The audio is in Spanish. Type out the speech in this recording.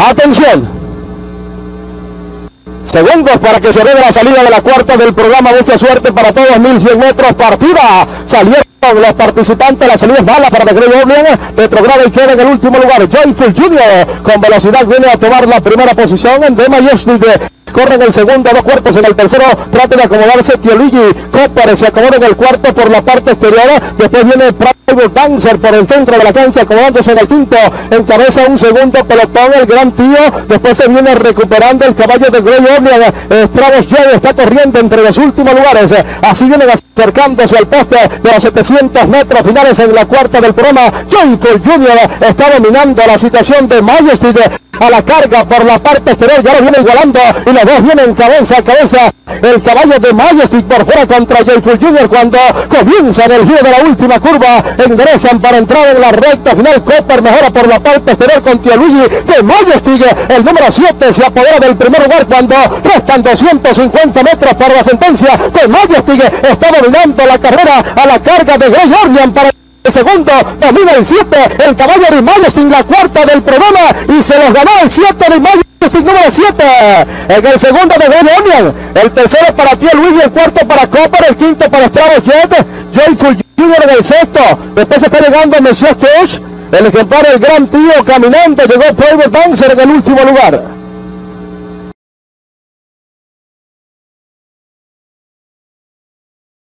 Atención. Segundos para que se vea la salida de la cuarta del programa. Mucha suerte para todos. 1100 metros partida. Salieron los participantes. La salida es mala para The Grey Orleans. Retrograda y queda en el último lugar. Joyful Junior con velocidad viene a tomar la primera posición. En The Majestic corre en el segundo, 2 cuartos en el tercero. Trata de acomodarse Tioluigi Copper. Se acomoda en el cuarto por la parte exterior. Después viene Private Dancer por el centro de la cancha, acomodándose en el quinto. Encabeza un segundo pelotón el Gran Tío. Después se viene recuperando el caballo de Grey Orleans. Travis J está corriendo entre los últimos lugares. Así vienen acercándose al poste de los 700 metros finales en la cuarta del programa. Joyful Junior está dominando la situación de Majestic a la carga por la parte exterior. Ya lo viene igualando y los dos vienen cabeza a cabeza. El caballo de Majestic por fuera contra Joyful Junior cuando comienza el giro de la última curva. Enderezan para entrar en la recta final. Copper mejora por la parte exterior con Tioluigi de Majestic. El número 7 se apodera del primer lugar cuando restan 250 metros para la sentencia. De Majestic está dominando la carrera a la carga de Grey Orleans para el segundo, domina el 7, el caballo de Majestic, la cuarta del programa y se los ganó el 7 de Majestic, número 7, en el segundo de Grey Orleans, el tercero para Tioluigi, el cuarto para Copper, el quinto para Stratos Jet, Joyful Junior en el sexto, después está llegando Monsieur Touch, el ejemplar el Gran Tío caminando, llegó Private Dancer en el último lugar.